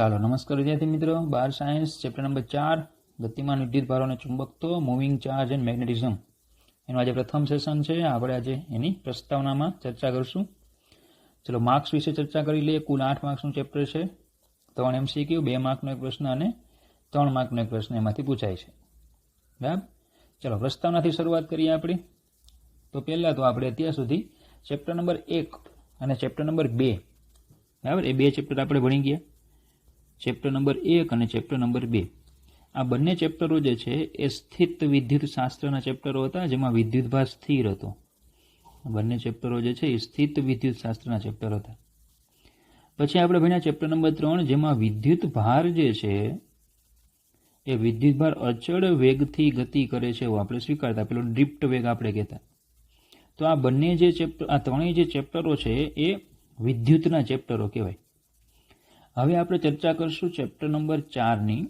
ચાલો નમસ્કાર વિદ્યાર્થી મિત્રો, 12 સાયન્સ ચેપ્ટર નંબર 4 ગતિમાન વિદ્યુત ભારો અને ચુંબકત્વ મૂવિંગ ચાર્જ એન્ડ મેગ્નેટિઝમ એનું આજે પ્રથમ સેશન છે. આપણે આજે એની પ્રસ્તાવનામાં ચર્ચા કરશું. ચલો માર્ક્સ વિશે ચર્ચા કરી લઈએ. કુલ 8 માર્ક્સનું ચેપ્ટર છે. 3 MCQ, 2 માર્કનો એક પ્રશ્ન અને 3 માર્કનો એક પ્રશ્ન એમાંથી પૂછાય છે. બરાબર. ચલો પ્રસ્તાવનાથી શરૂઆત કરીએ આપણે. તો પહેલા તો આપણે અત્યાર સુધી ચેપ્ટર નંબર 1 અને ચેપ્ટર નંબર 2, બરાબર, એ બે ચેપ્ટર આપણે ભણી ગયા. ચેપ્ટર નંબર 1 અને ચેપ્ટર નંબર 2, આ બંને ચેપ્ટરો જે છે એ સ્થિત વિદ્યુત શાસ્ત્રના ચેપ્ટરો હતા, જેમાં વિદ્યુતભાર સ્થિર હતો. બંને ચેપ્ટરો જે છે એ સ્થિત વિદ્યુત શાસ્ત્રના ચેપ્ટર હતા. પછી આપણે ભણ્યા ચેપ્ટર નંબર 3, જેમાં વિદ્યુત ભાર જે છે એ વિદ્યુતભાર અચળ વેગથી ગતિ કરે છે એવું આપણે સ્વીકારતા, પેલો ડ્રિફ્ટ વેગ આપણે કહેતા. તો આ બંને જે ચેપ્ટર, આ ત્રણેય જે ચેપ્ટરો છે એ વિદ્યુતના ચેપ્ટરો કહેવાય. હવે આપણે ચર્ચા કરશું ચેપ્ટર નંબર 4ની.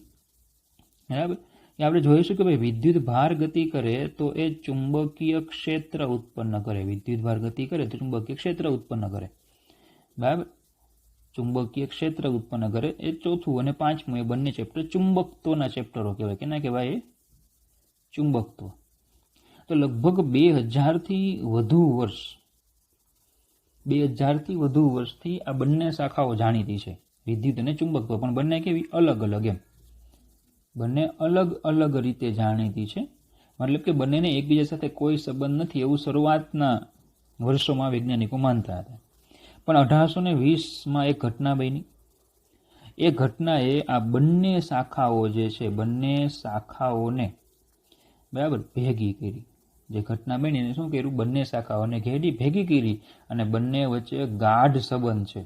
બરાબર. એ આપણે જોઈશું કે ભાઈ વિદ્યુત ભાર ગતિ કરે તો એ ચુંબકીય ક્ષેત્ર ઉત્પન્ન કરે. વિદ્યુત ભાર ગતિ કરે તો ચુંબકીય ક્ષેત્ર ઉત્પન્ન કરે. બરાબર. ચુંબકીય ક્ષેત્ર ઉત્પન્ન કરે એ ચોથું અને પાંચમું, એ બંને ચેપ્ટર ચુંબકત્વના ચેપ્ટરો કહેવાય. કેના કહેવાય? એ ચુંબકત્વ. તો લગભગ 2000થી વધુ વર્ષથી આ બંને શાખાઓ જાણીતી છે, વિદ્યુત અને ચુંબકત્વ. પણ બંને કેવી? અલગ અલગ. એમ બંને અલગ અલગ રીતે જાણીતી છે. મતલબ કે બંનેને એકબીજા સાથે કોઈ સંબંધ નથી એવું શરૂઆતના વર્ષોમાં વૈજ્ઞાનિકો માનતા હતા. પણ 1820માં એક ઘટના બની. એ ઘટનાએ આ બંને શાખાઓ જે છે, બંને શાખાઓને બરાબર ભેગી કરી. જે ઘટના બની એને શું કર્યું? બંને શાખાઓને ભેગી કરી અને બંને વચ્ચે ગાઢ સંબંધ છે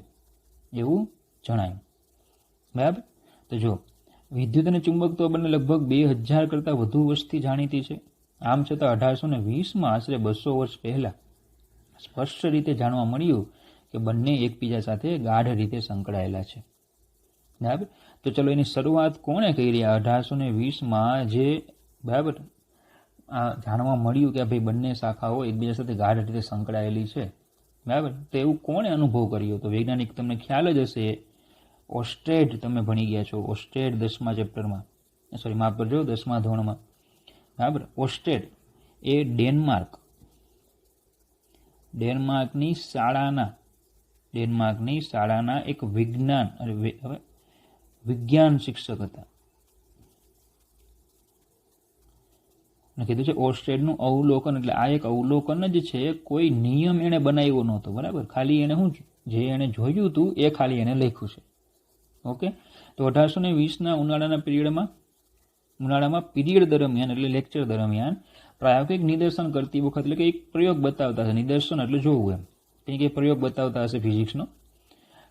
એવું જણાયું. બરાબર. તો જો વિદ્યુત અને ચુંબકત્વ બંને લગભગ 2000 કરતાં વધુ વર્ષથી જાણીતી છે. આમ છતાં 1820માં આશરે 200 વર્ષ પહેલા સ્પષ્ટ રીતે જાણવા મળ્યું કે બંને એકબીજા સાથે ગાઢ રીતે સંકળાયેલા છે. બરાબર. તો ચલો એની શરૂઆત કોણે કરી? 1820માં જે બરાબર આ જાણવા મળ્યું કે ભાઈ બંને શાખાઓ એકબીજા સાથે ગાઢ રીતે સંકળાયેલી છે. બરાબર. તો એવું કોણે અનુભવ કર્યો? તો વૈજ્ઞાનિક, તમને ખ્યાલ જ હશે, ઓસ્ટેડ તમે ભણી ગયા છો. ઓસ્ટેડ 10મા ચેપ્ટરમાં, સોરી માફ કરજો, 10મા ધોરણમાં. બરાબર. ઓસ્ટેડ એ ડેનમાર્કની શાળાના એક વિજ્ઞાન શિક્ષક હતા. કીધું છે ઓસ્ટેડનું અવલોકન, એટલે આ એક અવલોકન જ છે, કોઈ નિયમ એને બનાવ્યો નહોતો. બરાબર. ખાલી એને શું, જે એને જોયું હતું એ ખાલી એને લખ્યું છે. ઓકે. તો 1820ના ઉનાળામાં પીરિયડ દરમિયાન, એટલે લેક્ચર દરમિયાન પ્રાયોગિક નિદર્શન કરતી વખત, એટલે કે એક પ્રયોગ બતાવતા હશે. નિદર્શન એટલે જોવું, એમ કંઈક એક પ્રયોગ બતાવતા હશે ફિઝિક્સનો.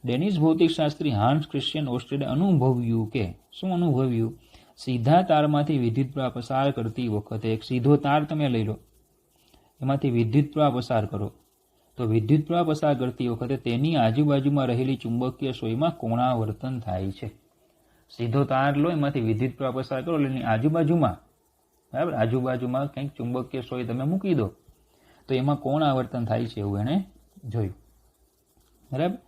ડેનિશ ભૌતિકશાસ્ત્રી હાન્સ ક્રિશ્ચિયન ઓસ્ટેડે અનુભવ્યું કે, શું અનુભવ્યું? સીધા તારમાંથી વિદ્યુત પ્રવાહ પસાર કરતી વખતે, એક સીધો તાર તમે લઈ લો, એમાંથી વિદ્યુત પ્રવાહ પસાર કરો, તો વિદ્યુત પ્રવાહ પસાર કરતી વખતે તેની આજુબાજુમાં રહેલી ચુંબકીય સોયમાં કોણાવર્તન થાય છે. સીધો તાર લો, એમાંથી વિદ્યુત પ્રવાહ પસાર કરો, એટલે એની આજુબાજુમાં, બરાબર, આજુબાજુમાં કંઈક ચુંબકીય સોય તમે મૂકી દો તો એમાં કોણાવર્તન થાય છે એવું એને જોયું. બરાબર.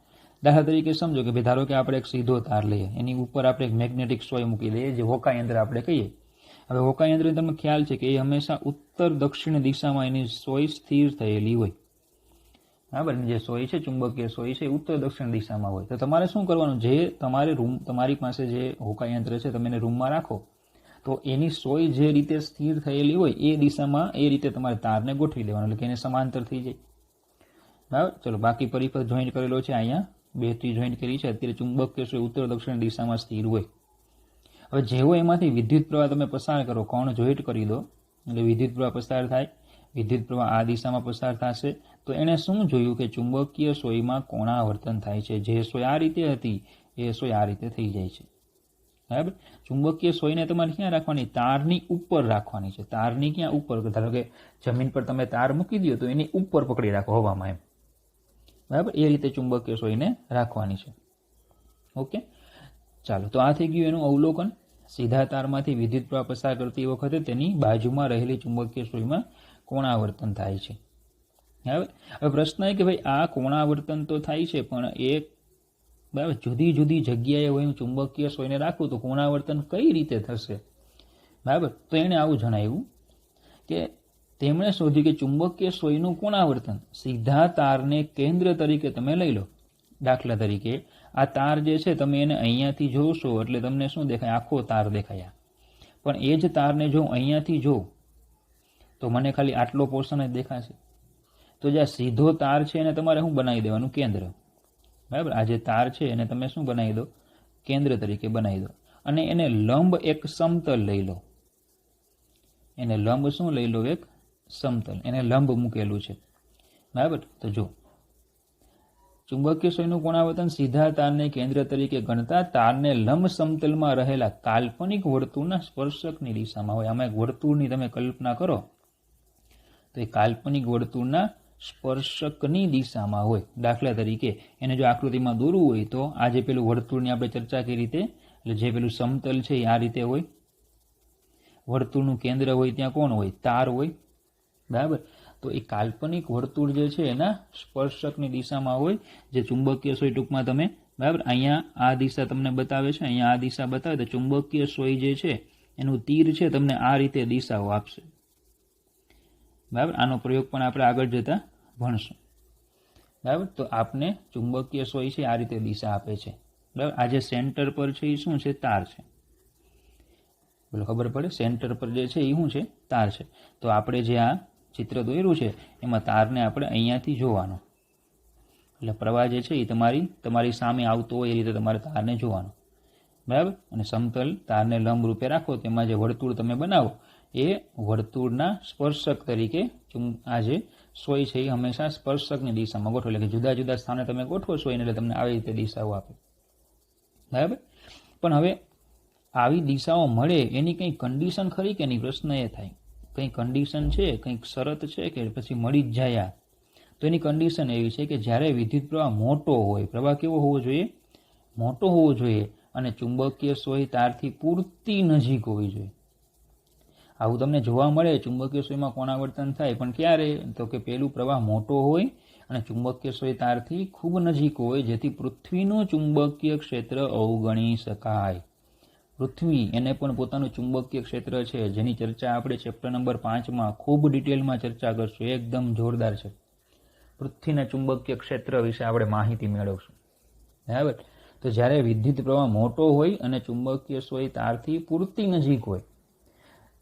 દાખલા તરીકે સમજો કે ભાઈ ધારો કે આપણે એક સીધો તાર લઈએ, એની ઉપર આપણે એક મેગ્નેટિક સોય મૂકી દઈએ, જે હોકાયંત્ર આપણે કહીએ. હવે હોકાયંત્ર તમને ખ્યાલ છે કે એ હંમેશા ઉત્તર દક્ષિણ દિશામાં એની સોય સ્થિર થયેલી હોય. બરાબર. જે સોય છે, ચુંબકીય સોય છે, ઉત્તર દક્ષિણ દિશામાં હોય. તો તમારે શું કરવાનું? જે તમારી પાસે જે હોકાયંત્ર છે, તમે એને રૂમમાં રાખો, તો એની સોય જે રીતે સ્થિર થયેલી હોય એ દિશામાં, એ રીતે તમારે તારને ગોઠવી દેવાનું, એટલે કે એને સમાંતર થઈ જાય. બરાબર. ચલો બાકી પરિપથ જોઈન્ટ કરેલો છે, અહીંયા 2 જોઈન્ટ કરી છે. અત્યારે ચુંબકીય સોય ઉત્તર દક્ષિણ દિશામાં સ્થિર હોય. હવે જેવો એમાંથી વિદ્યુત પ્રવાહ તમે પસાર કરો, કોણ જોઈન્ટ કરી દો, એટલે વિદ્યુત પ્રવાહ પસાર થાય. વિદ્યુત પ્રવાહ આ દિશામાં પસાર થશે, તો એણે શું જોયું કે ચુંબકીય સોયમાં કોણાવર્તન થાય છે. જે સોય આ રીતે હતી એ સોય આ રીતે થઈ જાય છે. બરાબર. ચુંબકીય સોયને તમારે ક્યાં રાખવાની? તારની ઉપર રાખવાની છે. તારની ક્યાં ઉપર? ધારો કે જમીન પર તમે તાર મૂકી દો તો એની ઉપર પકડી રાખો હવામાં, એમ. બરાબર. એ રીતે ચુંબકીય સોયને રાખવાની છે. ઓકે. ચાલો, તો આ થઈ ગયું એનું અવલોકન. સીધા તારમાંથી વિદ્યુત પ્રવાહ પસાર કરતી વખતે તેની બાજુમાં રહેલી ચુંબકીય સોયમાં કોણાવર્તન થાય છે. બરાબર. હવે પ્રશ્ન એ કે ભાઈ આ કોણાવર્તન તો થાય છે, પણ એ બરાબર, જુદી જુદી જગ્યાએ હું ચુંબકીય સોયને રાખું તો કોણાવર્તન કઈ રીતે થશે, બરાબર. તો એણે આવું જણાવ્યું કે તેમણે શોધ્યું કે ચુંબકીય સોયનું કોણાવર્તન સીધા તારને કેન્દ્ર તરીકે તમે લઈ લો. દાખલા તરીકે આ તાર જે છે તમે એને અહીંયાથી જોશો એટલે તમને શું દેખાય, આખો તાર દેખાય. પણ એ જ તારને જો અહીંયાથી જો તો મને ખાલી આટલો પોર્શન જ દેખાશે. તો જે સીધો તાર છે એને તમારે શું બનાવી દેવાનું, કેન્દ્ર, બરાબર. આ જે તાર છે એને તમે શું બનાવી દો, કેન્દ્ર તરીકે બનાવી દો. અને એને લંબ એક સમતલ લઈ લો. એને લંબ શું લઈ લો, એક સમતલ, એને લંબ મૂકેલું છે, બરાબર. તો જો ચુંબકીય સોયનું કોણાવર્તન સીધા તારને કેન્દ્ર તરીકે ગણતા તારને લંબ સમતલમાં રહેલા કાલ્પનિક વર્તુળના સ્પર્શકની દિશામાં હોય. આમાં એક વર્તુળની તમે કલ્પના કરો તો એ કાલ્પનિક વર્તુળના સ્પર્શકની દિશામાં હોય. દાખલા તરીકે એને જો આકૃતિમાં દોરવું હોય તો આ જે પેલું વર્તુળની આપણે ચર્ચા કરી રીતે, એટલે જે પેલું સમતલ છે એ આ રીતે હોય, વર્તુળનું કેન્દ્ર હોય ત્યાં કોણ હોય, તાર હોય, બરાબર. તો એ કાલ્પનિક વર્તુળ જે છે એના સ્પર્શકની દિશામાં હોય. જે ચુંબકીય સોય ટૂંકમાં તમે, બરાબર, અહીંયા આ દિશા તમને બતાવે છે, અહીંયા આ દિશા બતાવે તો ચુંબકીય સોય જે છે એનું તીર છે તમને આ રીતે દિશાઓ આપશે, બરાબર. આનો પ્રયોગ પણ આપણે આગળ જતા ભણશું, બરાબર. તો આપને ચુંબકીય સોય છે આ રીતે દિશા આપે છે, બરાબર. આ જે સેન્ટર પર છે એ શું છે, તાર છે. બોલો, ખબર પડે, સેન્ટર પર જે છે એ શું છે, તાર છે. તો આપણે જે આ ચિત્ર દોર્યું છે એમાં તારને આપણે અહીંયાથી જોવાનો, એટલે પ્રવાહ જે છે એ તમારી સામે આવતો હોય એ રીતે તમારે તારને જોવાનો, બરાબર. અને સમતલ તારને લંબ રૂપે રાખો, તેમાં જે વર્તુળ તમે બનાવો એ વર્તુળના સ્પર્શક તરીકે આ જે સોય છે એ હંમેશા સ્પર્શકની દિશામાં ગોઠવો. એટલે કે જુદા જુદા સ્થાને તમે ગોઠવો સોયને એટલે તમને આવી રીતે દિશાઓ આપે, બરાબર. પણ હવે આવી દિશાઓ મળે એની કંઈ કન્ડિશન ખરી કે નહીં, પ્રશ્ન એ થાય. કંઈ કન્ડિશન છે, કંઈક શરત છે કે પછી મળી જ જાય? તો એની કન્ડિશન એવી છે કે જ્યારે વિદ્યુત પ્રવાહ મોટો હોય, પ્રવાહ કેવો હોવો જોઈએ, મોટો હોવો જોઈએ, અને ચુંબકીય સોય તારથી પૂરતી નજીક હોવી જોઈએ. આવું તમને જોવા મળે ચુંબકીય સોયમાં કોણાવર્તન થાય, પણ ક્યારે, તો કે પેલું પ્રવાહ મોટો હોય અને ચુંબકીય સોય તારથી ખૂબ નજીક હોય, જેથી પૃથ્વીનું ચુંબકીય ક્ષેત્ર અવગણી શકાય. પૃથ્વી એને પણ પોતાનું ચુંબકીય ક્ષેત્ર છે, જેની ચર્ચા આપણે ચેપ્ટર નંબર 5માં ખૂબ ડિટેલમાં ચર્ચા કરશું. એકદમ જોરદાર છે. પૃથ્વીના ચુંબકીય ક્ષેત્ર વિશે આપણે માહિતી મેળવશું, બરાબર. તો જ્યારે વિદ્યુત પ્રવાહ મોટો હોય અને ચુંબકીય સોય તારથી પૂરતી નજીક હોય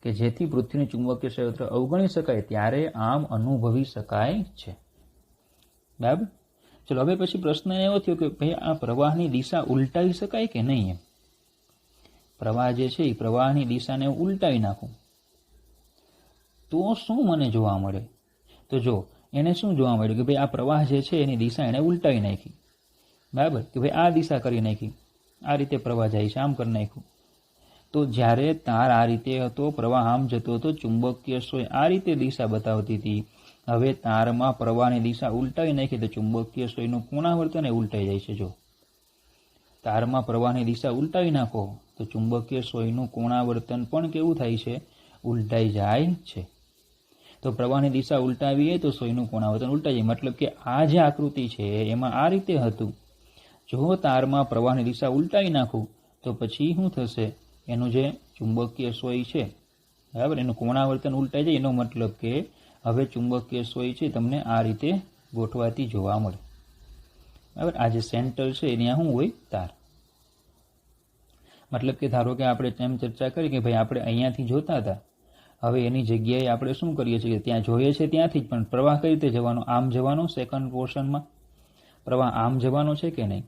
કે જેથી પૃથ્વીનું ચુંબકીય ક્ષેત્ર અવગણી શકાય, ત્યારે આમ અનુભવી શકાય છે, બરાબર. ચલો, હવે પછી પ્રશ્ન એવો થયો કે ભાઈ આ પ્રવાહની દિશા ઉલટાવી શકાય કે નહીં એમ. પ્રવાહ જે છે એ પ્રવાહની દિશાને ઉલટાવી નાખું તો શું મને જોવા મળે? તો જો એને શું જોવા મળ્યું કે ભાઈ આ પ્રવાહ જે છે એની દિશા એને ઉલટાવી નાખી, બરાબર. કે ભાઈ આ દિશા કરી નાખી, આ રીતે પ્રવાહ જાય છે, આમ કરી નાખ્યું. તો જ્યારે તાર આ રીતે હતો, પ્રવાહ આમ જતો હતો, ચુંબકીય સોય આ રીતે દિશા બતાવતી હતી. હવે તારમાં પ્રવાહની દિશા ઉલટાવી નાખી તો ચુંબકીય સોયનું કોણાવર્તન ઉલટાઈ જાય છે. જો તારમાં પ્રવાહની દિશા ઉલટાવી નાખો તો ચુંબકીય સોયનું કોણાવર્તન પણ કેવું થાય છે, ઉલટાઈ જાય છે. તો પ્રવાહની દિશા ઉલટાવીએ તો સોયનું કોણાવર્તન ઉલટાઈ જાય. મતલબ કે આ જે આકૃતિ છે એમાં આ રીતે હતું. જો તારમાં પ્રવાહની દિશા ઉલટાવી નાખું તો પછી શું થશે, એનું જે ચુંબકીય સોય છે, બરાબર, એનું કોણાવર્તન ઉલટાઈ જાય. એનો મતલબ કે હવે ચુંબકીય સોય છે તમને આ રીતે ગોઠવાતી જોવા મળે, બરાબર. આ જે સેન્ટર છે ત્યાં શું હોય, તાર. મતલબ કે ધારો કે આપણે એમ ચર્ચા કરી કે ભાઈ આપણે અહીંયાથી જોતા હતા, હવે એની જગ્યાએ આપણે શું કરીએ છીએ, ત્યાં જોઈએ છે ત્યાંથી જ, પણ પ્રવાહ કઈ રીતે જવાનો, આમ જવાનો. સેકન્ડ પોર્શનમાં પ્રવાહ આમ જવાનો છે કે નહીં,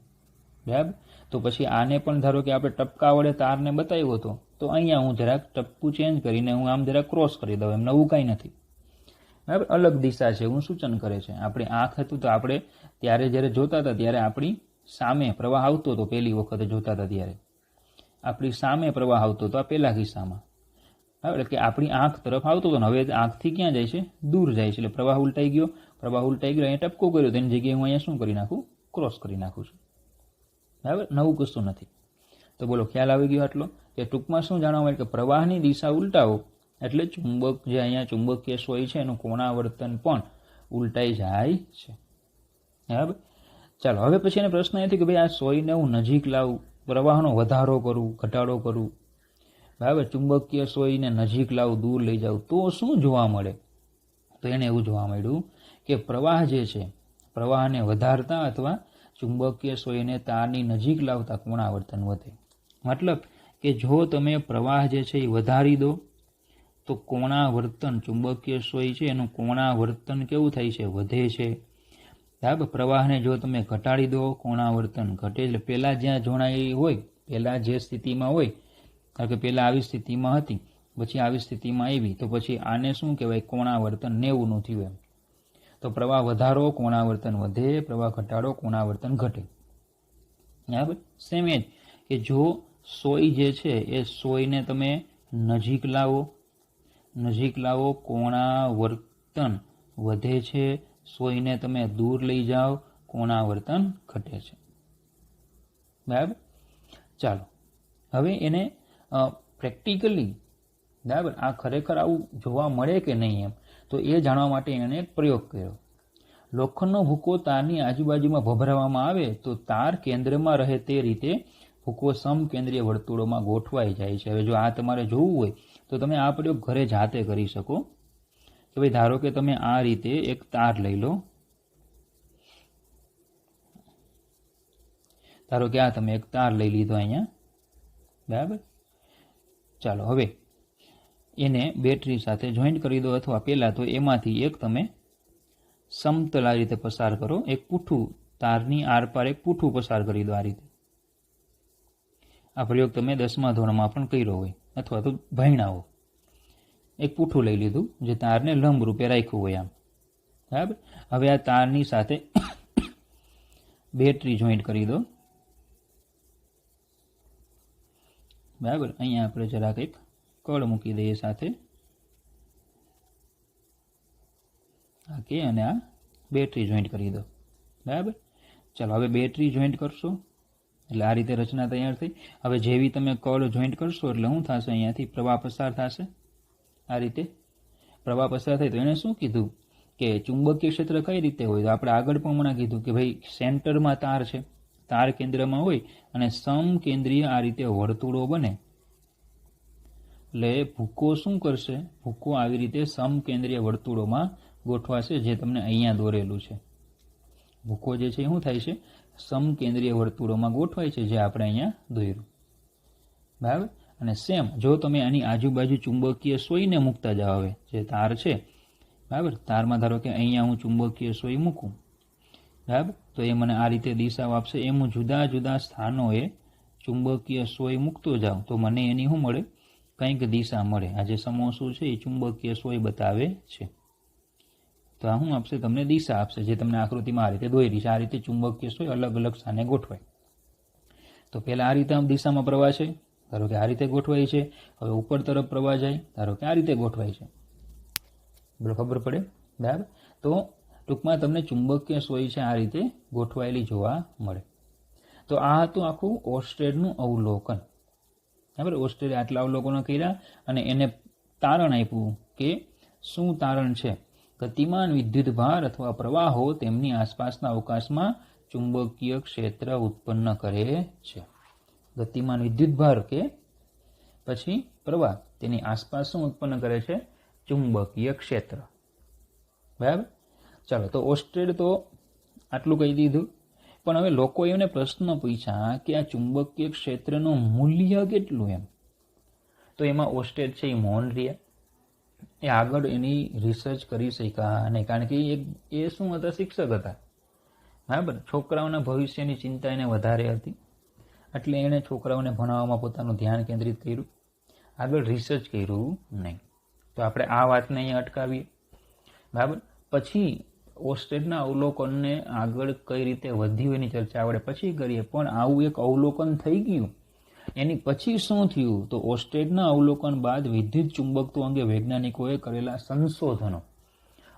બરાબર. તો પછી આને પણ ધારો કે આપણે ટપકા વડે તારને બતાવ્યો હતો, તો અહીંયા હું જરાક ટપકું ચેન્જ કરીને હું આમ જરાક ક્રોસ કરી દઉં, એમ નવું કાંઈ નથી, બરાબર. અલગ દિશા છે એવું સૂચન કરે છે. આપણી આંખ હતું તો આપણે ત્યારે જ્યારે જોતા હતા ત્યારે આપણી સામે પ્રવાહ આવતો હતો, પહેલી વખત જોતા હતા ત્યારે આપણી સામે પ્રવાહ આવતો હતો આ પહેલા કિસ્સામાં, બરાબર. એટલે કે આપણી આંખ તરફ આવતો હતો ને હવે આંખથી ક્યાં જાય છે, દૂર જાય છે. એટલે પ્રવાહ ઉલટાઈ ગયો, અહીંયા ટપકો કર્યો, તેની જગ્યાએ હું અહીંયા શું કરી નાખું, ક્રોસ કરી નાખું છું, બરાબર. નવું કશું નથી. તો બોલો, ખ્યાલ આવી ગયો આટલો? કે ટૂંકમાં શું જાણવા મળે કે પ્રવાહની દિશા ઉલટાવો એટલે ચુંબક જે અહીંયા ચુંબકીય સોય છે એનું કોણાવર્તન પણ ઉલટાઈ જાય છે, બરાબર. ચાલો હવે પછી એને પ્રશ્ન એ થયો કે ભાઈ આ સોયને હું નજીક લાવું, પ્રવાહનો વધારો કરું, ઘટાડો કરું, બરાબર, ચુંબકીય સોયને નજીક લાવું, દૂર લઈ જાઉં, તો શું જોવા મળે? તો એને એવું જોવા મળ્યું કે પ્રવાહ જે છે, પ્રવાહને વધારતા અથવા ચુંબકીય સોયને તારની નજીક લાવતા કોણાવર્તન વધે. મતલબ કે જો તમે પ્રવાહ જે છે એ વધારી દો તો કોણાવર્તન, ચુંબકીય સોય છે એનું કોણાવર્તન કેવું થાય છે? વધે છે. બરાબર. પ્રવાહને જો તમે ઘટાડી દો, કોણાવર્તન ઘટે. એટલે પહેલાં જ્યાં જોડાયેલી હોય, પહેલાં જે સ્થિતિમાં હોય, કારણ કે પહેલાં આવી સ્થિતિમાં હતી, પછી આવી સ્થિતિમાં આવી, તો પછી આને શું કહેવાય? કોણાવર્તન 90નું થયું એમ. તો પ્રવાહ વધારો, કોણાવર્તન વધે, પ્રવાહ ઘટાડો, કોણાવર્તન ઘટે. બરાબર. સેમ એ જ કે જો સોય જે છે એ સોયને તમે નજીક લાવો, કોણાવર્તન વધે છે. સોયને તમે દૂર લઈ જાઓ, કોણાવર્તન ઘટે છે. બરાબર. ચાલો હવે એને પ્રેક્ટિકલી, બરાબર, આ ખરેખર આવું જોવા મળે કે નહીં એમ, તો એ જાણવા માટે એને એક પ્રયોગ કર્યો. લોખંડનો ભૂકો તારની આજુબાજુમાં ભભરાવવામાં આવે તો તાર કેન્દ્રમાં રહે તે રીતે ભૂકો સમકેન્દ્રીય વર્તુળોમાં ગોઠવાઈ જાય છે. હવે જો આ તમારે જોવું હોય તો તમે આ પ્રયોગ ઘરે જાતે કરી શકો. કે ભાઈ ધારો કે તમે આ રીતે એક તાર લઈ લો, ધારો કે આ તમે એક તાર લઈ લીધો અહીંયા, બરાબર. ચાલો હવે એને બેટરી સાથે જોઈન્ટ કરી દો, અથવા પહેલાં તો એમાંથી એક તમે સમતલ આ રીતે પસાર કરો, એક પૂઠું, તારની આરપાર એક પૂઠું પસાર કરી દો આ રીતે. આ પ્રયોગ તમે 10મા ધોરણમાં પણ કર્યો હોય અથવા તો ભણ્યા હો. એક પૂઠું લઈ લીધું જે તારને લંબ રૂપે રાખ્યું હોય આમ, બરાબર. હવે આ તારની સાથે બેટરી જોઈન્ટ કરી દો, બરાબર. અહીંયા આપણે જરાક એક કળ મૂકી દઈએ સાથે, ઓકે, અને આ બેટરી જોઈન્ટ કરી દો, બરાબર. ચાલો હવે બેટરી જોઈન્ટ કરશો એટલે આ રીતે રચના તૈયાર થઈ. હવે જેવી તમે કળ જોઈન્ટ કરશો એટલે શું થશે? અહીંયાથી પ્રવાહ પસાર થશે. આ રીતે પ્રવાહ પસાર થાય તો એણે શું કીધું કે ચુંબકીય ક્ષેત્ર કઈ રીતે હોય? તો આપણે આગળ પણ હમણાં કીધું કે ભાઈ સેન્ટરમાં તાર છે, તાર કેન્દ્રમાં હોય અને સમકેન્દ્રીય આ રીતે વર્તુળો બને. એટલે ભૂકો શું કરશે? ભૂકો આવી રીતે સમકેન્દ્રીય વર્તુળોમાં ગોઠવાશે, જે તમને અહીંયા દોરેલું છે. ભૂકો જે છે એ શું થાય છે? સમકેન્દ્રીય વર્તુળોમાં ગોઠવાય છે, જે આપણે અહીંયા દોર્યું, બરાબર. અને સેમ જો તમે આની આજુબાજુ ચુંબકીય સોયને મૂકતા જાઓ, હવે જે તાર છે, બરાબર, તારમાં ધારો કે અહીંયા હું ચુંબકીય સોય મૂકું, બરાબર, તો એ મને આ રીતે દિશાઓ આપશે. એમ હું જુદા જુદા સ્થાનોએ ચુંબકીય સોય મૂકતો જાઉં તો મને એની શું મળે? કંઈક દિશા મળે. આ જે સમોસું છે એ ચુંબકીય સોય બતાવે છે, તો આ શું આપશે? તમને દિશા આપશે, જે તમને આકૃતિમાં આ રીતે દોરી છે. આ રીતે ચુંબકીય સોય અલગ અલગ સ્થાને ગોઠવાય. તો પહેલાં આ રીતે આમ દિશામાં પ્રવાહ છે, ધારો કે આ રીતે ગોઠવાય છે. હવે ઉપર તરફ પ્રવાહ જાય, ધારો કે આ રીતે ગોઠવાય છે. ખબર પડે, બરાબર. તો ટૂંકમાં તમને ચુંબકીય સોય છે આ રીતે ગોઠવાયેલી જોવા મળે. તો આ હતું આખું ઓર્સ્ટેડનું અવલોકન, બરાબર. ઓર્સ્ટેડે આટલા અવલોકનો કર્યા અને એને તારણ આપ્યું કે શું તારણ છે? ગતિમાન વિદ્યુત ભાર અથવા પ્રવાહો તેમની આસપાસના અવકાશમાં ચુંબકીય ક્ષેત્ર ઉત્પન્ન કરે છે. ગતિમાન વિદ્યુત ભાર કે પછી પ્રવાહ તેની આસપાસ શું ઉત્પન્ન કરે છે? ચુંબકીય ક્ષેત્ર, બરાબર. ચાલો, તો ઓર્સ્ટેડ તો આટલું કહી દીધું, પણ હવે લોકો એને પ્રશ્ન પૂછ્યા કે આ ચુંબકીય ક્ષેત્રનું મૂલ્ય કેટલું એમ. તો એમાં ઓર્સ્ટેડ છે એ મૌન રહ્યા, એ આગળ એની રિસર્ચ કરી શક્યા નહીં, કારણ કે એ શું હતા? શિક્ષક હતા, બરાબર. છોકરાઓના ભવિષ્યની ચિંતા એને વધારે હતી, એટલે એણે છોકરાઓને ભણાવવામાં પોતાનું ધ્યાન કેન્દ્રિત કર્યું, આગળ રિસર્ચ કર્યું નહીં. તો આપણે આ વાતને અહીંયા અટકાવીએ, બરાબર. પછી ઓર્સ્ટેડના અવલોકનને આગળ કઈ રીતે વધ્યું એની ચર્ચા આપણે પછી કરીએ. પણ આવું એક અવલોકન થઈ ગયું, એની પછી શું થયું? તો ઓર્સ્ટેડના અવલોકન બાદ વિદ્યુત ચુંબકત્વ અંગે વૈજ્ઞાનિકોએ કરેલા સંશોધનો,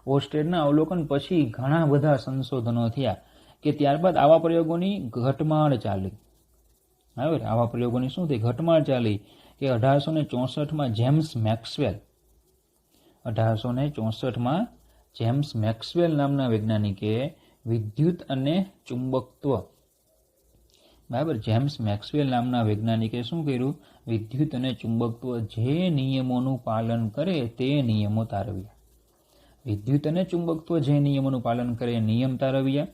ઓર્સ્ટેડના અવલોકન પછી ઘણા બધા સંશોધનો થયા કે ત્યારબાદ આવા પ્રયોગોની ઘટમાળ ચાલી, બરાબર. આવા પ્રયોગોની શું થઈ? ઘટમાળ ચાલી કે 1864માં જેમ્સ મેક્સવેલ, 1864માં જેમ્સ મેક્સવેલ નામના વૈજ્ઞાનિકે વિદ્યુત અને ચુંબકત્વ. બરાબર, જેમ્સ મેક્સવેલ નામના વૈજ્ઞાનિકે શું કર્યું? વિદ્યુત અને ચુંબકત્વ જે નિયમોનું પાલન કરે તે નિયમો તારવ્યા. વિદ્યુત અને ચુંબકત્વ જે નિયમોનું પાલન કરે એ નિયમ તારવ્યા.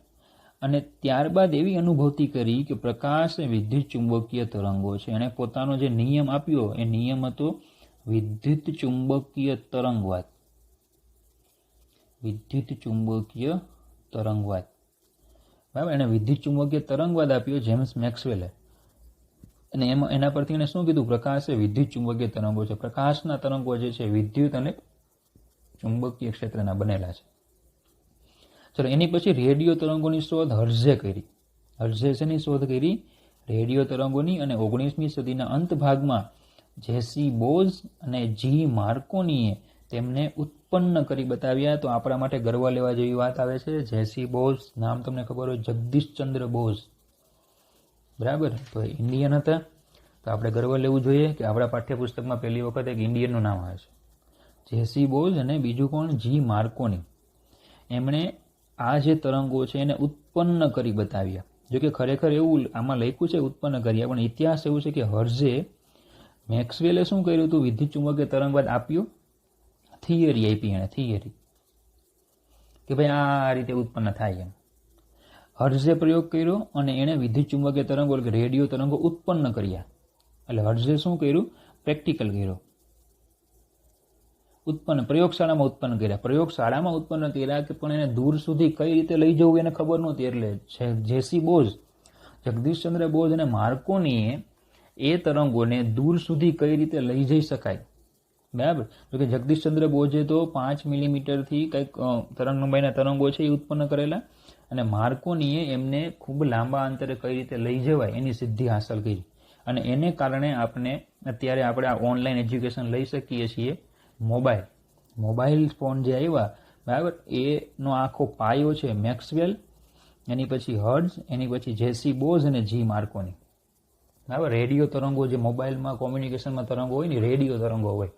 અને ત્યારબાદ એવી અનુભૂતિ કરી કે પ્રકાશ એ વિદ્યુત ચુંબકીય તરંગો છે. એણે પોતાનો જે નિયમ આપ્યો એ નિયમ હતો વિદ્યુત ચુંબકીય તરંગવાદ. વિદ્યુત ચુંબકીય તરંગવાદ. બરાબર, એને વિદ્યુત ચુંબકીય તરંગવાદ આપ્યો જેમ્સ મેક્સવેલે. અને એના પરથી એને શું કીધું? પ્રકાશ એ વિદ્યુત ચુંબકીય તરંગો છે. પ્રકાશના તરંગો જે છે વિદ્યુત અને ચુંબકીય ક્ષેત્રના બનેલા છે. ચલો, એની પછી રેડિયો તરંગોની શોધ હર્ઝે કરી. હર્ઝે શેની શોધ કરી? રેડિયો તરંગોની. અને 19મી સદીના અંત ભાગમાં જેસી બોઝ અને જી માર્કોનીએ તેમને ઉત્પન્ન કરી બતાવ્યા. તો આપણા માટે ગર્વ લેવા જેવી વાત આવે છે. જેસી બોઝ નામ તમને ખબર હોય, જગદીશચંદ્ર બોઝ. બરાબર, તો ઇન્ડિયન હતા. તો આપણે ગર્વ લેવું જોઈએ કે આપણા પાઠ્યપુસ્તકમાં પહેલી વખત એક ઇન્ડિયનનું નામ આવે છે, જેસી બોઝ. અને બીજું કોણ? જી માર્કોની. એમણે આ જે તરંગો છે એને ઉત્પન્ન કરી બતાવ્યા. જોકે ખરેખર એવું આમાં લખ્યું છે ઉત્પન્ન કર્યા, પણ ઇતિહાસ એવું છે કે હર્ઝે મેક્સવેલે શું કર્યું હતું? વિદ્યુત ચુંબકીય તરંગવાદ આપ્યું, થિયરી આપી એણે, થિયરી કે ભાઈ આ રીતે ઉત્પન્ન થાય એમ. હર્ઝે પ્રયોગ કર્યો અને એણે વિદ્યુત ચુંબકીય તરંગો એટલે રેડિયો તરંગો ઉત્પન્ન કર્યા. એટલે હર્ઝે શું કર્યું? પ્રેક્ટિકલ કર્યો, ઉત્પન્ન પ્રયોગશાળામાં ઉત્પન્ન કર્યા. પ્રયોગશાળામાં ઉત્પન્ન કર્યા કે પણ એને દૂર સુધી કઈ રીતે લઈ જવું એને ખબર નહોતી. એટલે જેસી બોઝ, જગદીશચંદ્ર બોઝ અને માર્કોનીએ એ તરંગોને દૂર સુધી કઈ રીતે લઈ જઈ શકાય. બરાબર, તો કે જગદીશચંદ્ર બોઝે તો 5 મિલીમીટરથી કંઈક તરંગલંબાઈના તરંગો છે એ ઉત્પન્ન કરેલા. અને માર્કોનીએ એમને ખૂબ લાંબા અંતરે કઈ રીતે લઈ જવાય એની સિદ્ધિ હાંસલ કરી. અને એને કારણે અત્યારે આપણે આ ઓનલાઈન એજ્યુકેશન લઈ શકીએ છીએ. મોબાઈલ ફોન જે આવ્યા, બરાબર, એનો આખો પાયો છે મેક્સવેલ, એની પછી હર્ટ્ઝ, એની પછી જેસી બોઝ અને જી માર્કોની. બરાબર, રેડિયો તરંગો જે મોબાઈલમાં કોમ્યુનિકેશનમાં તરંગો હોય ને, રેડિયો તરંગો હોય.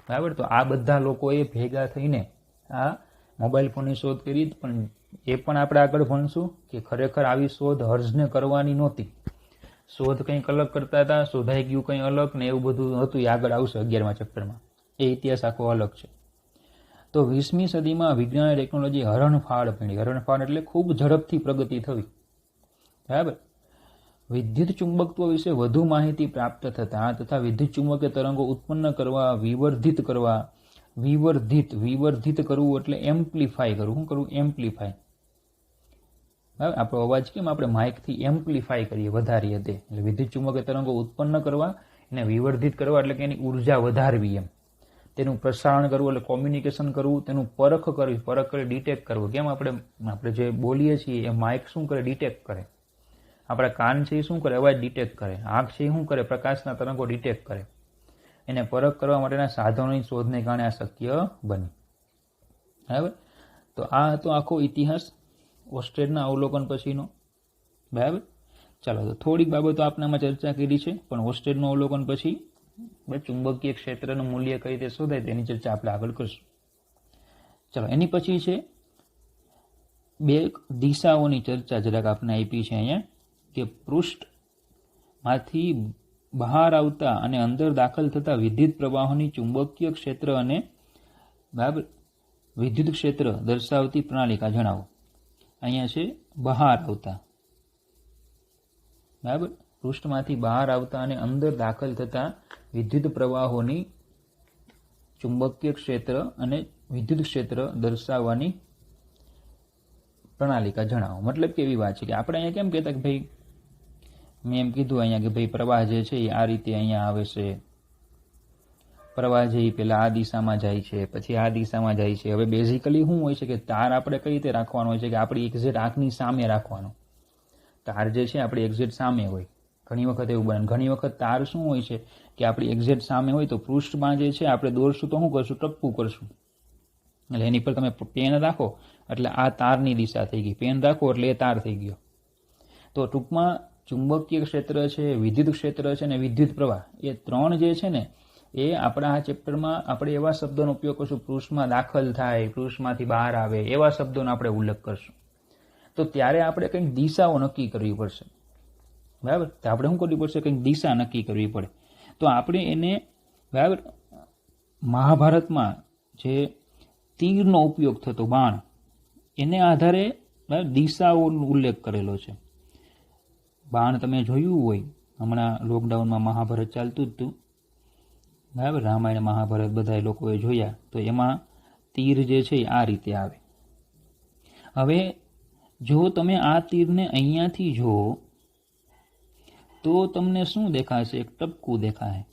બરાબર, તો આ બધા લોકોએ ભેગા થઈને આ મોબાઈલ ફોનની શોધ કરી. પણ એ પણ આપણે આગળ ભણશું કે ખરેખર આવી શોધ હર્ઝને કરવાની નહોતી. શોધ કંઈક અલગ કરતા હતા, શોધાઈ ગયું કંઈ અલગ ને એવું બધું હતું. એ આગળ આવશે 11મા ચેપ્ટરમાં. એ ઇતિહાસ આખો અલગ છે. તો 20મી સદીમાં વિજ્ઞાન અને ટેકનોલોજી હરણફાળ પડી. હરણફાળ એટલે ખૂબ ઝડપથી પ્રગતિ થવી. બરાબર, વિદ્યુત ચુંબકત્વ વિશે વધુ માહિતી પ્રાપ્ત થતા તથા વિદ્યુત ચુંબકીય તરંગો ઉત્પન્ન કરવા, વિવર્ધિત કરવા. વિવર્ધિત કરવું એટલે એમ્પ્લિફાય કરવું. શું કરવું? એમ્પ્લિફાય. બરાબર, આપણો અવાજ કેમ આપણે માઇકથી એમ્પ્લિફાય કરીએ, વધારીએ તે. એટલે વિદ્યુત ચુંબકીય તરંગો ઉત્પન્ન કરવા, એને વિવર્ધિત કરવા એટલે કે એની ઉર્જા વધારવી એમ. તેનું પ્રસારણ કરવું એટલે કોમ્યુનિકેશન કરવું. તેનું પરખ કરવી, પરખ કરી ડિટેક્ટ કરવું. કેમ આપણે જે બોલીએ છીએ એ માઇક શું કરે? ડિટેક્ટ કરે. આપણા કાન છે એ શું કરે? અવાજ ડિટેક્ટ કરે. આંખ છે એ શું કરે? પ્રકાશના તરંગો ડિટેક્ટ કરે. એને પરખ કરવા માટેના સાધનોની શોધને કારણે આ શક્ય બની. બરાબર, તો આ હતો આખો ઇતિહાસ ઓસ્ટેડના અવલોકન પછીનો. બરાબર, ચાલો તો થોડીક બાબતો આપનામાં ચર્ચા કરી છે, પણ ઓસ્ટેડનું અવલોકન પછી ચુંબકીય ક્ષેત્રનું મૂલ્ય કઈ રીતે શોધાય તેની ચર્ચા આપણે આગળ કરશું. ચાલો, એની પછી છે બે દિશાઓની ચર્ચા જરાક આપણે આપી છે અહીંયા કે પૃષ્ઠમાંથી બહાર આવતા અને અંદર દાખલ થતા વિદ્યુત પ્રવાહોની ચુંબકીય ક્ષેત્ર અને બરાબર વિદ્યુત ક્ષેત્ર દર્શાવતી પ્રણાલિકા જણાવો. અહીંયા છે બહાર આવતા. બરાબર, પૃષ્ઠમાંથી બહાર આવતા અને અંદર દાખલ થતા વિદ્યુત પ્રવાહોની ચુંબકીય ક્ષેત્ર અને વિદ્યુત ક્ષેત્ર દર્શાવવાની પ્રણાલિકા જણાવો. મતલબ કે એવી વાત છે કે આપણે અહીંયા કેમ કહેતા કે ભાઈ, મેં એમ કીધું અહીંયા કે ભાઈ પ્રવાહ જે છે એ આ રીતે અહીંયા આવે છે. પ્રવાહ જે પહેલા આ દિશામાં જાય છે, પછી આ દિશામાં જાય છે. હવે બેઝિકલી શું હોય છે કે તાર આપણે કઈ રીતે રાખવાનો હોય છે કે આપણી એક્ઝેક્ટ આંખની સામે રાખવાનો. તાર જે છે આપણી એક્ઝેક્ટ સામે હોય. ઘણી વખત એવું બને. ઘણી વખત તાર શું હોય છે કે આપણી એક્ઝેક્ટ સામે હોય તો પૃષ્ઠમાં જે છે આપણે દોરશું તો શું કરશું? ટપકું કરશું. એટલે એની પર તમે પેન રાખો એટલે આ તારની દિશા થઈ ગઈ. પેન રાખો એટલે એ તાર થઈ ગયો. તો ટૂંકમાં ચુંબકીય ક્ષેત્ર છે, વિદ્યુત ક્ષેત્ર છે અને વિદ્યુત પ્રવાહ, એ ત્રણ જે છે ને એ આપણા આ ચેપ્ટરમાં આપણે એવા શબ્દોનો ઉપયોગ કરશું, પૃષ્ઠમાં દાખલ થાય, પૃષ્ઠમાંથી બહાર આવે, એવા શબ્દોનો આપણે ઉલ્લેખ કરશું. તો ત્યારે આપણે કંઈક દિશાઓ નક્કી કરવી પડશે, બરાબર. તો આપણે શું કરવી પડશે? કંઈક દિશા નક્કી કરવી પડે. તો આપણે એને, બરાબર, મહાભારતમાં જે તીરનો ઉપયોગ થતો, બાણ, એને આધારે દિશાઓનો ઉલ્લેખ કરેલો છે. બાણ તમે જોયું હોય, હમણાં લોકડાઉનમાં મહાભારત ચાલતું જ હતું, બરાબર, રામાયણ મહાભારત બધા લોકોએ જોયા, તો એમાં તીર જે છે એ આ રીતે આવે. હવે જો તમે આ તીરને અહીંયાથી જુઓ તો તમને શું દેખાશે? એક ટપકું દેખાય.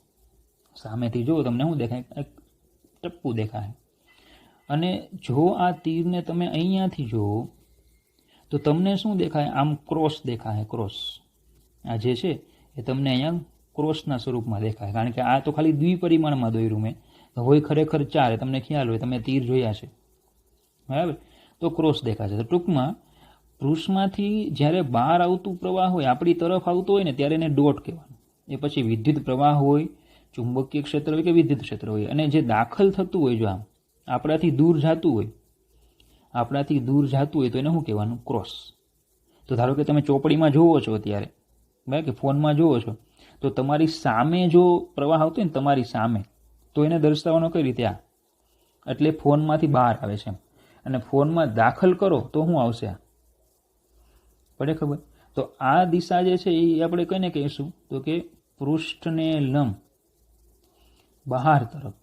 સામેથી જુઓ તમને શું દેખાય? એક ટપકું દેખાય. અને જો આ તીરને તમે અહીંયાથી જુઓ તો તમને શું દેખાય? આમ ક્રોસ દેખાય. ક્રોસ આ જે છે એ તમને અહીંયા ક્રોસના સ્વરૂપમાં દેખાય, કારણ કે આ તો ખાલી દ્વિપરિમાણમાં દોર્યું મેં, હોય ખરેખર 4. તમને ખ્યાલ હોય, તમે તીર જોયા છે, બરાબર. તો ક્રોસ દેખાશે. તો ટૂંકમાં પૃષ્ઠમાંથી જ્યારે બહાર આવતું પ્રવાહ હોય, આપણી તરફ આવતો હોય ને, ત્યારે એને ડોટ કહેવાનું. એ પછી વિદ્યુત પ્રવાહ હોય, ચુંબકીય ક્ષેત્ર હોય કે વિદ્યુત ક્ષેત્ર હોય, અને જે દાખલ થતું હોય, જો આમ આપણાથી દૂર જતું હોય, તો એને શું કહેવાનું? ક્રોસ. તો ધારો કે તમે ચોપડીમાં જોવો છો અત્યારે, બરાબર, કે ફોનમાં જોવો છો, તો તમારી સામે જો પ્રવાહ આવતો હોય ને, તમારી સામે, તો એને દર્શાવવાનો કઈ રીતે? આ એટલે ફોનમાંથી બહાર આવે છે, અને ફોનમાં દાખલ કરો તો શું આવશે? આ પડે ખબર? તો આ દિશા જે છે એ આપણે કઈને કહીશું? તો કે પૃષ્ઠને લંબ બહાર તરફ.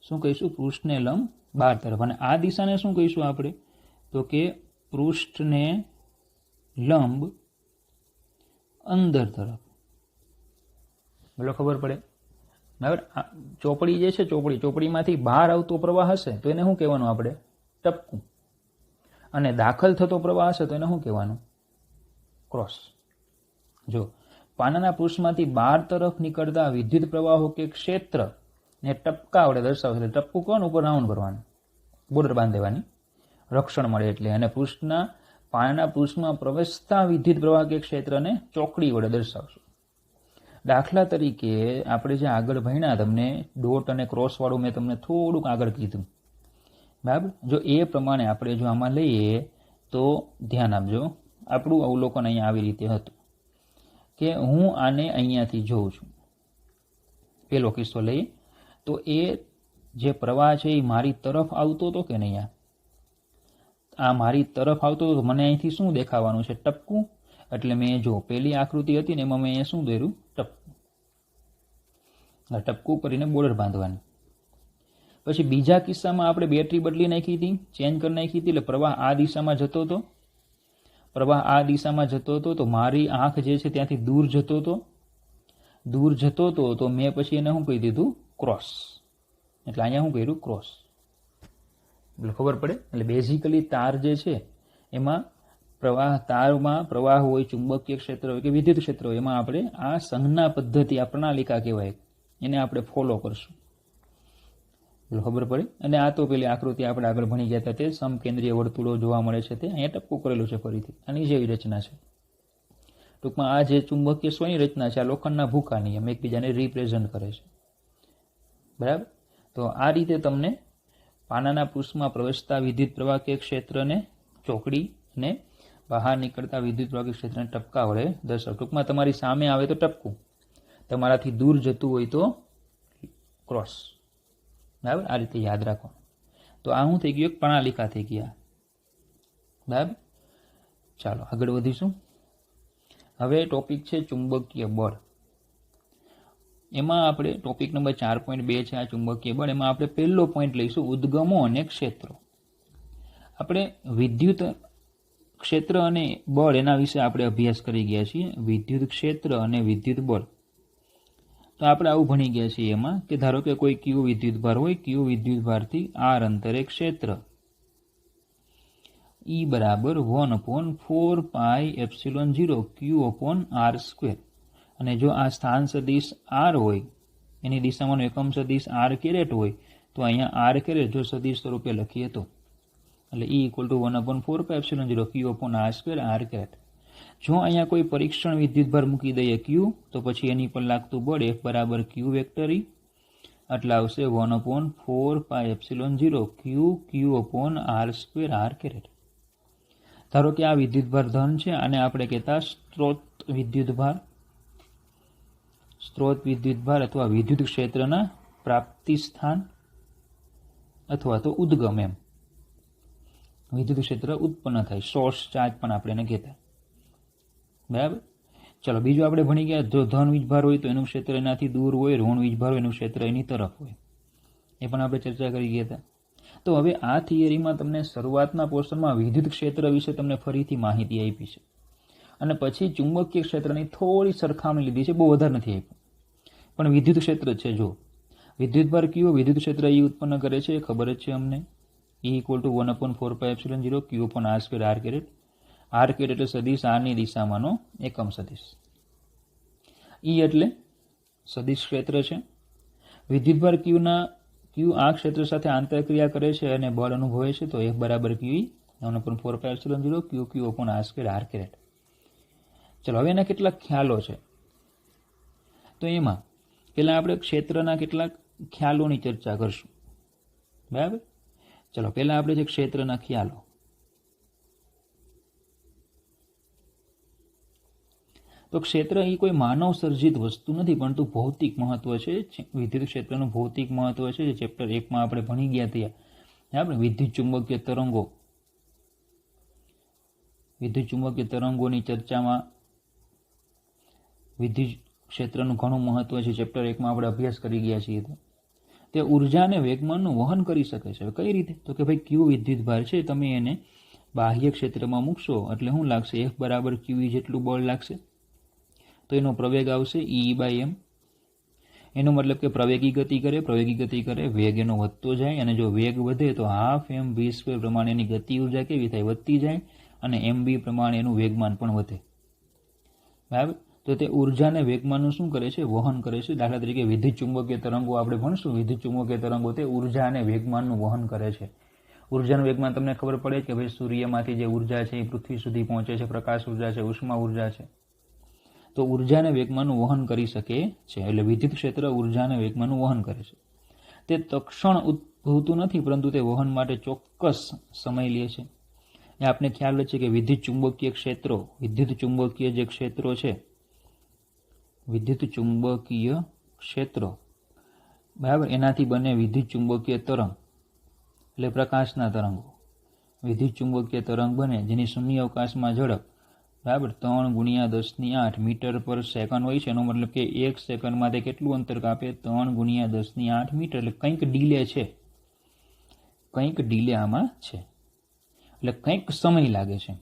શું કહીશું? પૃષ્ઠને લંબ બહાર તરફ. અને આ દિશાને શું કહીશું આપણે? તો કે પૃષ્ઠને લંબ અંદર તરફ. બોલો, ખબર પડે? બરાબર. ચોપડી જે છે, ચોપડીમાંથી બહાર આવતો પ્રવાહ હશે તો એને શું કહેવાનું આપણે? ટપકું. અને દાખલ થતો પ્રવાહ હશે તો એને શું કહેવાનું? ક્રોસ. જો પાનાના પૃષ્ઠમાંથી બહાર તરફ નીકળતા વિદ્યુત પ્રવાહો કે ક્ષેત્ર ને ટપકા વડે દર્શાવશે. એટલે ટપકું કોણ ઉપર રાઉન્ડ કરવાનું, બોર્ડર બાંધી દેવાની, રક્ષણ મળે એટલે. અને પાનાના પૃષ્ઠમાં પ્રવેશતા વિદ્યુત પ્રવાહ કે ક્ષેત્રને ચોકડી વડે દર્શાવશું. દાખલા તરીકે આપણે જે આગળ ભણ્યા, તમને ડોટ અને ક્રોસ વાળું મેં તમને થોડુંક આગળ કીધું, બરાબર. જો એ પ્રમાણે આપણે જો આમાં લઈએ તો ધ્યાન આપજો. આપણું અવલોકન અહીંયા આવી રીતે હતું કે હું આને અહીંયાથી જોઉં છું. પેલો કિસ્સો લઈએ તો એ જે પ્રવાહ છે એ મારી તરફ આવતો હતો કે નહીં? આ મારી તરફ આવતો હતો. મને અહીંથી શું દેખાવાનું છે? ટપકું. એટલે મેં જો પેલી આકૃતિ હતી ને એમાં મેં અહીંયા શું દોર્યું? ટપકું. ટપકું કરીને બોર્ડર બાંધવાની. પછી બીજા કિસ્સામાં આપણે બેટરી બદલી નાખી હતી, ચેન્જ કરી નાખી હતી, એટલે પ્રવાહ આ દિશામાં જતો હતો. તો મારી આંખ જે છે ત્યાંથી દૂર જતો હતો. તો મેં પછી એને શું કહી દીધું? ક્રોસ. એટલે અહીંયા શું કર્યું? ક્રોસ. એટલે ખબર પડે? એટલે બેઝિકલી તાર જે છે એમાં તારમાં પ્રવાહ હોય, ચુંબકીય ક્ષેત્ર હોય કે વિદ્યુત ક્ષેત્ર હોય, એમાં આપણે આ સંજ્ઞા પદ્ધતિ, આ પ્રણાલિકા કહેવાય, એને આપણે ફોલો કરશું. ખબર પડે? અને આ તો પેલી આકૃતિ આપણે આગળ ભણી ગયા હતા, તે સમકેન્દ્રીય વર્તુળો જોવા મળે છે, તે અહીંયા ટપકું કરેલું છે. ફરીથી આની જેવી રચના છે. ટૂંકમાં આ જે ચુંબકીય સ્વની રચના છે, આ લોખંડના ભૂકા નિયમ એકબીજાને રિપ્રેઝન્ટ કરે છે, બરાબર. તો આ રીતે તમને પાનાના પૃષ્ઠમાં પ્રવેશતા વિદ્યુત પ્રવાહ કે ક્ષેત્રને ચોકડી અને બહાર નીકળતા વિદ્યુત પ્રવાહ કે ક્ષેત્રને ટપકા વડે દર્શાવ. ટૂંકમાં તમારી સામે આવે તો ટપકું, તમારાથી દૂર જતું હોય તો ક્રોસ, બરાબર. આ રીતે યાદ રાખો. તો આ શું થઈ ગયું? એક પ્રણાલિકા થઈ ગયા, બરાબર. ચાલો આગળ વધીશું. હવે ટોપિક છે ચુંબકીય બળ. એમાં આપણે ટોપિક નંબર 4.2 છે આ ચુંબકીય બળ. એમાં આપણે પહેલો પોઈન્ટ લઈશું, ઉદ્ગમો અને ક્ષેત્રો. આપણે વિદ્યુત ક્ષેત્ર અને બળ એના વિશે આપણે અભ્યાસ કરી ગયા છીએ. વિદ્યુત ક્ષેત્ર અને વિદ્યુત બળ તો આપણે આવું ભણી ગયા છીએ એમાં કે ધારો કે કોઈ ક્યુ વિદ્યુતભાર હોય, ક્યુ વિદ્યુતભારથી આર અંતરે ક્ષેત્ર E બરાબર 1/4πε0 Q/r². અને જો આ સ્થાન સદિશ r હોય, એની દિશામાંનો એકમ સદિશ r કેરેટ હોય, તો અહીંયા r કેરેટ જો સદિશ સ્વરૂપે લખીએ તો એટલે E = 1/4πε0 Q/r². જો અહીંયા કોઈ પરીક્ષણ વિદ્યુતભાર મૂકી દઈએ Q, તો પછી એની પર લાગતું બળ F બરાબર Q વેક્ટર E એટલે આવશે 1/4πε0 Q/r². ધારો કે આ વિદ્યુતભાર ધન છે, આને આપણે કહેતા સ્ત્રોત વિદ્યુતભાર, સ્ત્રોત વિદ્યુતભાર અથવા વિદ્યુત ક્ષેત્રના પ્રાપ્તિ સ્થાન અથવા તો ઉદ્ગમ, એમ વિદ્યુત ક્ષેત્ર ઉત્પન્ન થાય, સોર્સ ચાર્જ પણ આપણે એને કહેતા. બરાબર. ચલો બીજું આપણે ભણી ગયા, જો ધન વીજભાર હોય તો એનું ક્ષેત્ર એનાથી દૂર હોય, ઋણ વીજભાર હોય એનું ક્ષેત્ર એની તરફ હોય, એ પણ આપણે ચર્ચા કરી ગયા હતા. તો હવે આ થિયરીમાં તમને શરૂઆતના પોર્શનમાં વિદ્યુત ક્ષેત્ર વિશે તમને ફરીથી માહિતી આપી છે, અને પછી ચુંબકીય ક્ષેત્રની થોડી સરખામણી લીધી છે, બહુ વધારે નથી આપ્યું, પણ વિદ્યુત ક્ષેત્ર છે. જો વિદ્યુતભાર કયો વિદ્યુત ક્ષેત્ર E ઉત્પન્ન કરે છે એ ખબર જ છે અમને. E = 1/4πε0 Q/r². r એટલે સદિશ આરની દિશામાંનો એકમ સદિશ. E એટલે સદિશ ક્ષેત્ર છે. વિદ્યુતભાર Q આ ક્ષેત્ર સાથે આંતરક્રિયા કરે છે અને બળ અનુભવે છે, તો F = QE 1/4πε0 Q/r². ચલો હવે એના કેટલાક ખ્યાલો છે. તો એમાં પહેલા આપણે ક્ષેત્રના કેટલાક ખ્યાલોની ચર્ચા કરશું. બરાબર. ચલો પહેલા આપણે જે ક્ષેત્રના ખ્યાલો, તો ક્ષેત્ર એ કોઈ માનવ સર્જિત વસ્તુ નથી, પરંતુ ભૌતિક મહત્વ છે. વિદ્યુત ક્ષેત્રનું ભૌતિક મહત્વ છે, જે ચેપ્ટર 1 આપણે ભણી ગયા ત્યાં. આપણે વિદ્યુત ચુંબકીય તરંગોની ચર્ચામાં વિદ્યુત ક્ષેત્રનું ઘણું મહત્વ છે, ચેપ્ટર 1 આપણે અભ્યાસ કરી ગયા છીએ. તે ઉર્જા અને વેગમાનનું વહન કરી શકે છે. કઈ રીતે? તો કે ભાઈ Q વિદ્યુતભાર છે, તમે એને બાહ્ય ક્ષેત્રમાં મૂકશો એટલે શું લાગશે? F = QE જેટલું બળ લાગશે. તો એનો પ્રવેગ આવશે E/m. એનો મતલબ કે પ્રવેગી ગતિ કરે, વેગ એનો વધતો જાય, અને જો વેગ વધે તો 12 mv² પ્રમાણે એની ગતિ ઉર્જા કેવી થાય? વધતી જાય, અને mv પ્રમાણે એનું વેગમાન પણ વધે. બરાબર. તો તે ઉર્જા અને વેગમાનનું શું કરે છે? વહન કરે છે. દાખલા તરીકે વિદ્યુત ચુંબકીય તરંગો આપણે ભણશું. વિદ્યુત ચુંબકીય તરંગો તે ઉર્જા અને વેગમાનનું વહન કરે છે. ઉર્જાનું વેગમાન તમને ખબર પડે કે ભાઈ સૂર્યમાંથી જે ઉર્જા છે એ પૃથ્વી સુધી પહોંચે છે, પ્રકાશ ઉર્જા છે, ઉષ્મા ઉર્જા છે. તો ઉર્જા અને વેગમાનનું વહન કરી શકે છે. એટલે વિદ્યુત ક્ષેત્ર ઉર્જા અને વેગમાનનું વહન કરે છે. તે તક્ષણ ઉદ્ભવતું નથી, પરંતુ તે વહન માટે ચોક્કસ સમય લે છે. એ આપણે ખ્યાલ છે કે વિદ્યુત ચુંબકીય જે ક્ષેત્રો છે, વિદ્યુત ચુંબકીય ક્ષેત્રો, બરાબર, એનાથી બને વિદ્યુત ચુંબકીય તરંગ, એટલે પ્રકાશના તરંગો. વિદ્યુત ચુંબકીય તરંગ બને જેની શૂન્ય અવકાશમાં ઝડપ, બરાબર, 3 × 10⁸ મીટર/સેકન્ડ હોય છે. એનો મતલબ કે 1 સેકન્ડમાં તે કેટલું અંતર કાપે? 3 × 10⁸ મીટર. એટલે કંઈક ડીલે છે, આમાં છે, એટલે કંઈક સમય લાગે છે.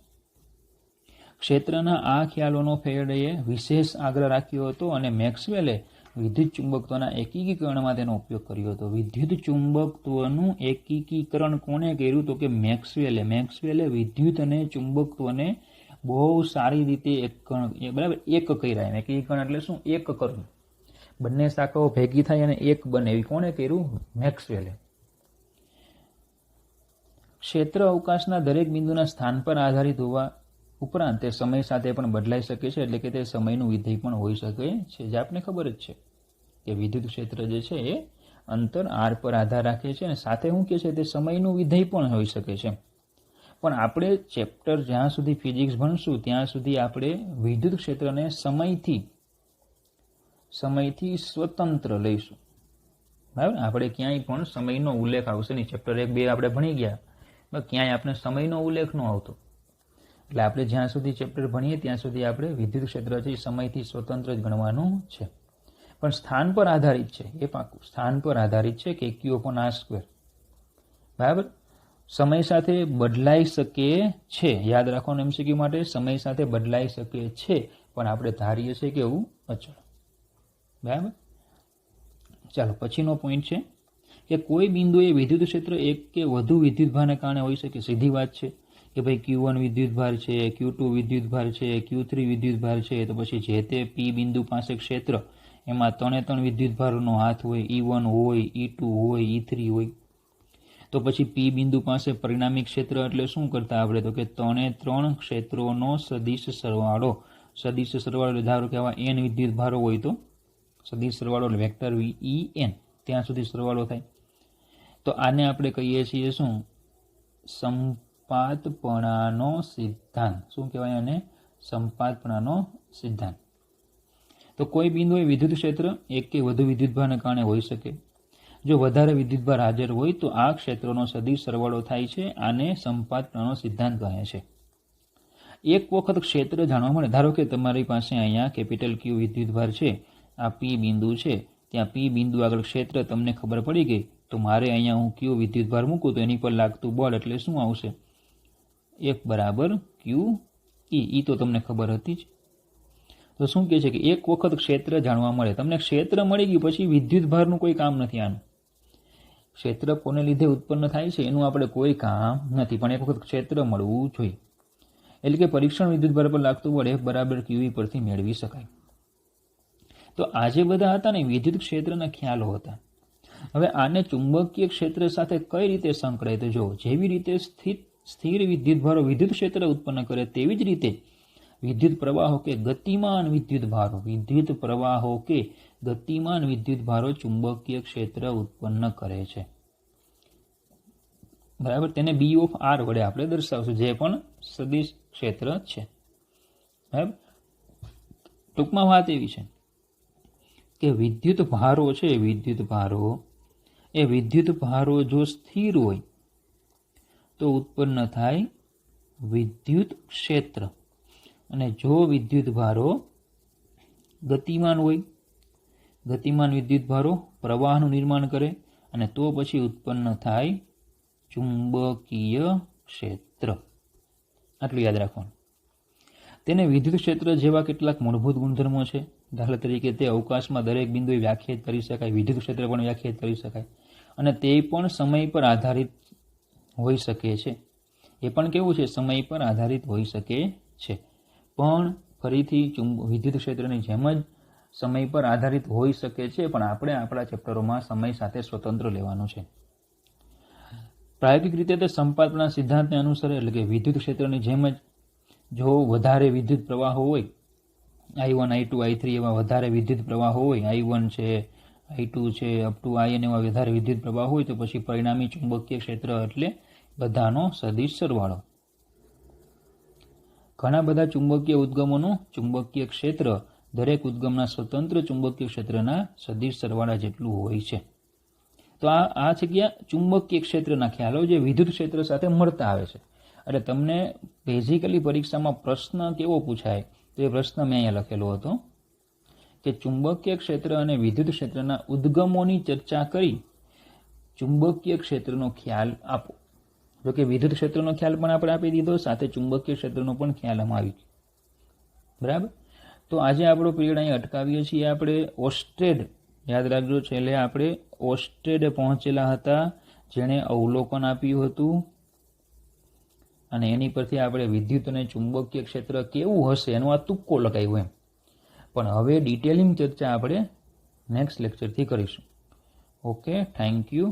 ક્ષેત્રના આ ખ્યાલોનો ફેરાડેએ વિશેષ આગ્રહ રાખ્યો હતો, અને મેક્સવેલે વિદ્યુત ચુંબકત્વના એકીકરણમાં તેનો ઉપયોગ કર્યો હતો. વિદ્યુત ચુંબકત્વનું એકીકરણ કોને કર્યું? તો કે મેક્સવેલે વિદ્યુત અને ચુંબકત્વને બહુ સારી રીતે એક કર્યા. એકીકરણ એટલે શું? એક કરવું. બંને શાખાઓ ભેગી થાય અને એક બને. એવી કોને કર્યું? મેક્સવેલે. ક્ષેત્ર અવકાશના દરેક બિંદુના સ્થાન પર આધારિત હોવા ઉપરાંત તે સમય સાથે પણ બદલાઈ શકે છે. એટલે કે તે સમયનું વિધેય પણ હોઈ શકે છે. જે આપને ખબર જ છે કે વિદ્યુત ક્ષેત્ર જે છે એ અંતર r પર આધાર રાખે છે, અને સાથે શું કે છે? તે સમયનું વિધેય પણ હોઈ શકે છે. પણ આપણે ચેપ્ટર જ્યાં સુધી ફિઝિક્સ ભણશું ત્યાં સુધી આપણે વિદ્યુત ક્ષેત્રને સમયથી સ્વતંત્ર લઈશું. બરાબર. આપણે ક્યાંય પણ સમયનો ઉલ્લેખ આવશે નહીં. ચેપ્ટર 1, 2 આપણે ભણી ગયા, ક્યાંય આપણે સમયનો ઉલ્લેખ ન આવતો. એટલે આપણે જ્યાં સુધી ચેપ્ટર ભણીએ ત્યાં સુધી આપણે વિદ્યુત ક્ષેત્ર છે સમયથી સ્વતંત્ર જ ગણવાનું છે. પણ સ્થાન પર આધારિત છે, એ પાકું. સ્થાન પર આધારિત છે કે Q/r². બરાબર. સમય સાથે બદલાઈ શકે છે. યાદ રાખવાનું MCQ માટે, સમય સાથે બદલાઈ શકે છે, પણ આપણે ધારીએ છીએ કે એવું અચળ. બરાબર. ચાલો પછીનો પોઈન્ટ છે કે કોઈ બિંદુએ વિદ્યુત ક્ષેત્ર એક કે વધુ વિદ્યુતભારને કારણે હોઈ શકે. સીધી વાત છે કે ભાઈ Q1 વિદ્યુતભાર છે, Q2 વિદ્યુતભાર છે, Q3 વિદ્યુતભાર છે, તો પછી જે તે P બિંદુ પાસે ક્ષેત્ર, એમાં 3 વિદ્યુતભારનો હાથ હોય, E1 હોય, E2 હોય, E3 હોય. તો પછી P બિંદુ પાસે પરિણામી ક્ષેત્ર એટલે શું કરતા આપણે? તો કે 3 ક્ષેત્રોનો સદિશ સરવાળો. ધારો કે આવા n વિદ્યુતભારો હોય તો સદિશ સરવાળો એટલે વેક્ટર En, ત્યાં સુધી સરવાળો થાય. તો આને આપણે કહીએ છીએ શું? સંપાતપણાનો સિદ્ધાંત. શું કહેવાય આને? સંપાતપણાનો સિદ્ધાંત. તો કોઈ બિંદુએ વિદ્યુત ક્ષેત્ર એક કે વધુ વિદ્યુતભારને કારણે હોઈ શકે. જો વધારે વિદ્યુતભાર હાજર હોય તો આ ક્ષેત્રોનો સદિશ સરવાળો થાય છે. આને સંપાતપણાનો સિદ્ધાંત કહે છે. એક વખત ક્ષેત્ર જાણવા મળે, ધારો કે તમારી પાસે અહીંયા કેપિટલ ક્યુ વિદ્યુતભાર છે, આ પી બિંદુ છે, ત્યાં પી બિંદુ આગળ ક્ષેત્ર તમને ખબર પડી ગઈ, તો મારે અહીંયા હું ક્યુ વિદ્યુતભાર મૂકું તો એની પર લાગતું બળ એટલે શું આવશે? F બરાબર ક્યુ ઈ. તો તમને ખબર હતી જ. તો શું કહે છે કે એક વખત ક્ષેત્ર જાણવા મળે. તમને ક્ષેત્ર મળી ગયું પછી વિદ્યુતભારનું કોઈ કામ નથી. આનું ક્ષેત્ર કોને લીધે ઉત્પન્ન થાય છે એનું આપણે કોઈ કામ નથી, પણ એક વખત ક્ષેત્ર મળવું જોઈએ. એટલે કે પરીક્ષણ વિદ્યુતભાર પર લાગતું બળ F બરાબર QE પરથી મેળવી શકાય. તો આજે બધા હતા ને વિદ્યુત ક્ષેત્રના ખ્યાલો હતા. હવે આને ચુંબકીય ક્ષેત્ર સાથે કઈ રીતે સંકળાય? તો જો જેવી રીતે સ્થિર વિદ્યુતભારો વિદ્યુત ક્ષેત્ર ઉત્પન્ન કરે તેવી જ રીતે વિદ્યુત પ્રવાહો કે ગતિમાન વિદ્યુતભારો ચુંબકીય ક્ષેત્ર ઉત્પન્ન કરે છે. બરાબર, તેને B ઓફ R વડે આપણે દર્શાવશું, જે પણ સદિશ ક્ષેત્ર છે. બરાબર, ટૂંકમાં વાત એવી છે કે વિદ્યુતભારો જો સ્થિર હોય તો ઉત્પન્ન થાય વિદ્યુત ક્ષેત્ર, અને જો વિદ્યુતભારો ગતિમાન હોય, ગતિમાન વિદ્યુતભારો પ્રવાહનું નિર્માણ કરે, અને તો પછી ઉત્પન્ન થાય ચુંબકીય ક્ષેત્ર. આટલું યાદ રાખવાનું. તેને વિદ્યુત ક્ષેત્ર જેવા કેટલાક મૂળભૂત ગુણધર્મો છે. દાખલા તરીકે તે અવકાશમાં દરેક બિંદુએ વ્યાખ્યાયિત કરી શકાય, વિદ્યુત ક્ષેત્ર પણ વ્યાખ્યાયિત કરી શકાય, અને તે પણ સમય પર આધારિત હોઈ શકે છે. એ પણ કેવું છે? સમય પર આધારિત હોઈ શકે છે. પણ ફરીથી વિદ્યુત ક્ષેત્રની જેમ જ સમય પર આધારિત હોઈ શકે છે, પણ આપણે આપણા ચેપ્ટરોમાં સમય સાથે સ્વતંત્ર લેવાનું છે. પ્રાયોગિક રીતે તે સંપાતપણા સિદ્ધાંતને અનુસરે, એટલે કે વિદ્યુત ક્ષેત્રની જેમ જ જો વધારે વિદ્યુત પ્રવાહો હોય, I1, I2, I3 એવા વધારે વિદ્યુત પ્રવાહો હોય, I1 છે, I2 છે, અપ ટુ IN એવા વધારે વિદ્યુત પ્રવાહ હોય, તો પછી પરિણામી ચુંબકીય ક્ષેત્ર એટલે બધાનો સદિશ સરવાળો. ઘણા બધા ચુંબકીય ઉદ્ગમોનું ચુંબકીય ક્ષેત્ર દરેક ઉદ્ગમના સ્વતંત્ર ચુંબકીય ક્ષેત્રના સદિશ સરવાળા જેટલું હોય છે. તો આ છે કે ચુંબકીય ક્ષેત્રના ખ્યાલો જે વિદ્યુત ક્ષેત્ર સાથે મળતા આવે છે. એટલે તમને બેઝિકલી પરીક્ષામાં પ્રશ્ન કેવો પૂછાય, તો એ પ્રશ્ન મેં અહીંયા લખેલો હતો કે ચુંબકીય ક્ષેત્ર અને વિદ્યુત ક્ષેત્રના ઉદ્ગમોની ચર્ચા કરી ચુંબકીય ક્ષેત્રનો ખ્યાલ આપો. જો કે વિદ્યુત ક્ષેત્રનો ખ્યાલ પણ આપણે આપી દીધો, સાથે ચુંબકીય ક્ષેત્રનો પણ ખ્યાલ આમાં આવી ગયો. બરાબર, તો આજે આપણો પીરિયડ અહીં અટકાવીએ છીએ. આપણે ઓસ્ટેડ, યાદ રાખજો, છેલ્લે આપણે ઓસ્ટેડ પહોંચેલા હતા, જેણે અવલોકન આપ્યું હતું, અને એની પરથી આપણે વિદ્યુત અને ચુંબકીય ક્ષેત્ર કેવું હશે એનો આ તુક્કો લગાવ્યો એમ. પણ હવે ડિટેલિંગ ચર્ચા આપણે નેક્સ્ટ લેક્ચરથી કરીશું. Okay, thank you.